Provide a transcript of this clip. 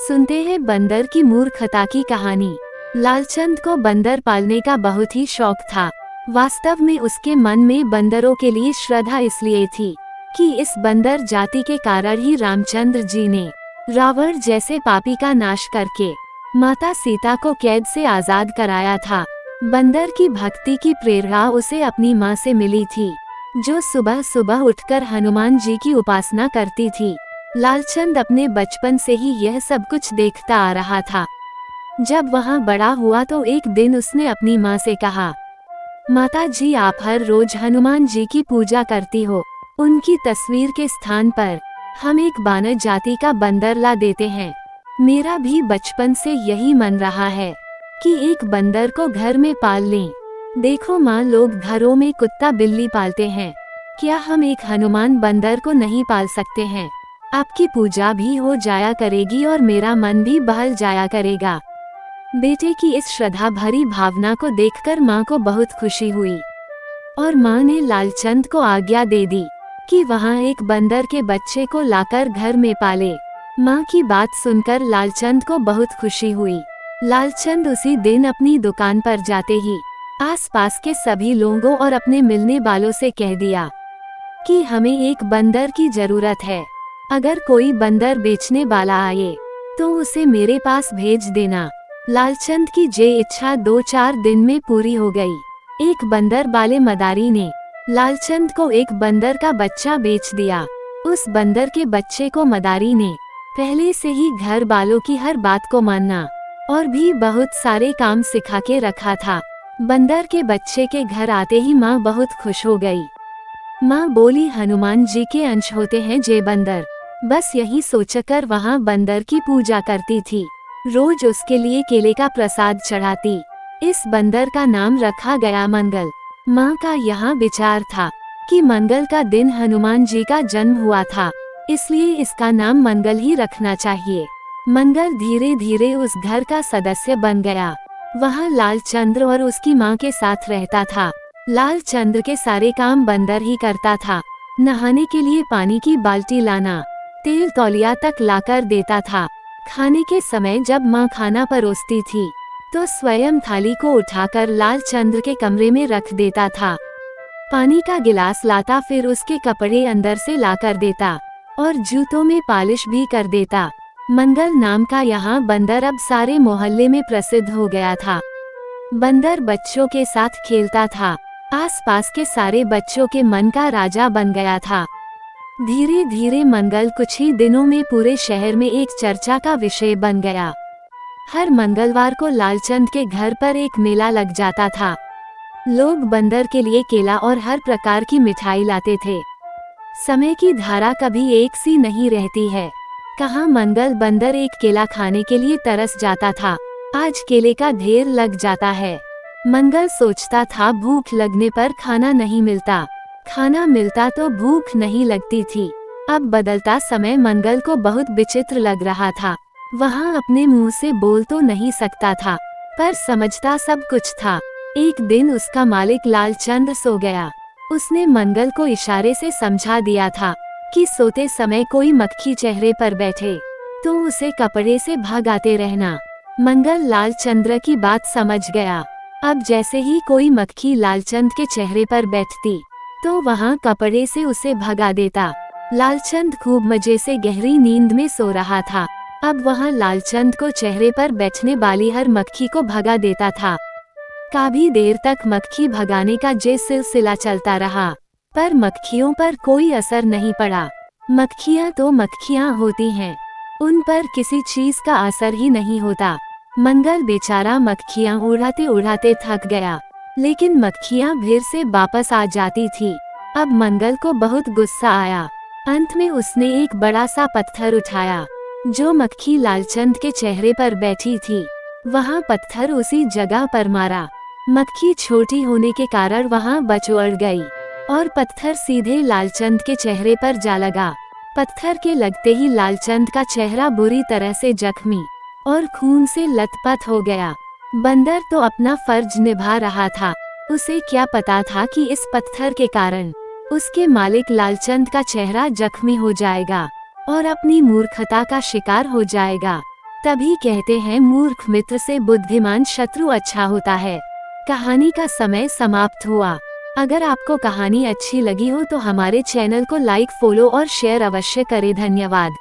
सुनते हैं बंदर की मूर्खता की कहानी। लालचंद को बंदर पालने का बहुत ही शौक था। वास्तव में उसके मन में बंदरों के लिए श्रद्धा इसलिए थी कि इस बंदर जाति के कारण ही रामचंद्र जी ने रावण जैसे पापी का नाश करके माता सीता को कैद से आजाद कराया था। बंदर की भक्ति की प्रेरणा उसे अपनी माँ से मिली थी, जो सुबह सुबह उठकर हनुमान जी की उपासना करती थी। लालचंद अपने बचपन से ही यह सब कुछ देखता आ रहा था। जब वह बड़ा हुआ तो एक दिन उसने अपनी माँ से कहा, माता जी, आप हर रोज हनुमान जी की पूजा करती हो, उनकी तस्वीर के स्थान पर हम एक बानर जाति का बंदर ला देते हैं। मेरा भी बचपन से यही मन रहा है कि एक बंदर को घर में पाल लें। देखो माँ, लोग घरों में कुत्ता बिल्ली पालते हैं, क्या हम एक हनुमान बंदर को नहीं पाल सकते हैं? आपकी पूजा भी हो जाया करेगी और मेरा मन भी बहल जाया करेगा। बेटे की इस श्रद्धा भरी भावना को देखकर माँ को बहुत खुशी हुई और माँ ने लालचंद को आज्ञा दे दी कि वहाँ एक बंदर के बच्चे को लाकर घर में पाले। माँ की बात सुनकर लालचंद को बहुत खुशी हुई। लालचंद उसी दिन अपनी दुकान पर जाते ही आसपास के सभी लोगों और अपने मिलने वालों से कह दिया कि हमें एक बंदर की जरूरत है। अगर कोई बंदर बेचने वाला आए तो उसे मेरे पास भेज देना। लालचंद की ये इच्छा 2-4 दिन में पूरी हो गई। एक बंदर वाले मदारी ने लालचंद को एक बंदर का बच्चा बेच दिया। उस बंदर के बच्चे को मदारी ने पहले से ही घर वालों की हर बात को मानना और भी बहुत सारे काम सिखा के रखा था। बंदर के बच्चे के घर आते ही माँ बहुत खुश हो गई। माँ बोली, हनुमान जी के अंश होते हैं जे बंदर। बस यही सोचकर वहाँ बंदर की पूजा करती थी। रोज उसके लिए केले का प्रसाद चढ़ाती। इस बंदर का नाम रखा गया मंगल। माँ का यहाँ विचार था कि मंगल का दिन हनुमान जी का जन्म हुआ था, इसलिए इसका नाम मंगल ही रखना चाहिए। मंगल धीरे धीरे उस घर का सदस्य बन गया। वहाँ लालचंद्र और उसकी माँ के साथ रहता था। लालचंद्र के सारे काम बंदर ही करता था। नहाने के लिए पानी की बाल्टी लाना, तेल तौलिया तक लाकर देता था। खाने के समय जब माँ खाना परोसती थी तो स्वयं थाली को उठाकर लालचंद्र के कमरे में रख देता था। पानी का गिलास लाता, फिर उसके कपड़े अंदर से लाकर देता और जूतों में पालिश भी कर देता। मंगल नाम का यहाँ बंदर अब सारे मोहल्ले में प्रसिद्ध हो गया था। बंदर बच्चों के साथ खेलता था, आसपास के सारे बच्चों के मन का राजा बन गया था। धीरे धीरे मंगल कुछ ही दिनों में पूरे शहर में एक चर्चा का विषय बन गया। हर मंगलवार को लालचंद के घर पर एक मेला लग जाता था। लोग बंदर के लिए केला और हर प्रकार की मिठाई लाते थे। समय की धारा कभी एक सी नहीं रहती है। कहाँ मंगल बंदर एक केला खाने के लिए तरस जाता था, आज केले का ढेर लग जाता है। मंगल सोचता था, भूख लगने पर खाना नहीं मिलता, खाना मिलता तो भूख नहीं लगती थी। अब बदलता समय मंगल को बहुत विचित्र लग रहा था। वहाँ अपने मुंह से बोल तो नहीं सकता था, पर समझता सब कुछ था। एक दिन उसका मालिक लालचंद सो गया। उसने मंगल को इशारे से समझा दिया था कि सोते समय कोई मक्खी चेहरे पर बैठे तो उसे कपड़े से भगाते रहना। मंगल लालचंद्र की बात समझ गया। अब जैसे ही कोई मक्खी लालचंद के चेहरे पर बैठती तो वहाँ कपड़े से उसे भगा देता। लालचंद खूब मजे से गहरी नींद में सो रहा था। अब वहाँ लालचंद को चेहरे पर बैठने वाली हर मक्खी को भगा देता था। काफी देर तक मक्खी भगाने का ये सिलसिला चलता रहा, पर मक्खियों पर कोई असर नहीं पड़ा। मक्खियाँ तो मक्खियाँ होती हैं, उन पर किसी चीज का असर ही नहीं होता। मंगल बेचारा मक्खियाँ उड़ाते उड़ाते थक गया, लेकिन मक्खियाँ फिर से वापस आ जाती थी। अब मंगल को बहुत गुस्सा आया। अंत में उसने एक बड़ा सा पत्थर उठाया जो मक्खी लालचंद के चेहरे पर बैठी थी। वहाँ पत्थर उसी जगह पर मारा। मक्खी छोटी होने के कारण वहाँ बचोड़ गई और पत्थर सीधे लालचंद के चेहरे पर जा लगा। पत्थर के लगते ही लालचंद का चेहरा बुरी तरह से जख्मी और खून से लथपथ हो गया। बंदर तो अपना फर्ज निभा रहा था। उसे क्या पता था कि इस पत्थर के कारण उसके मालिक लालचंद का चेहरा जख्मी हो जाएगा और अपनी मूर्खता का शिकार हो जाएगा। तभी कहते हैं मूर्ख मित्र से बुद्धिमान शत्रु अच्छा होता है। कहानी का समय समाप्त हुआ। अगर आपको कहानी अच्छी लगी हो तो हमारे चैनल को लाइक, फॉलो और शेयर अवश्य करें। धन्यवाद।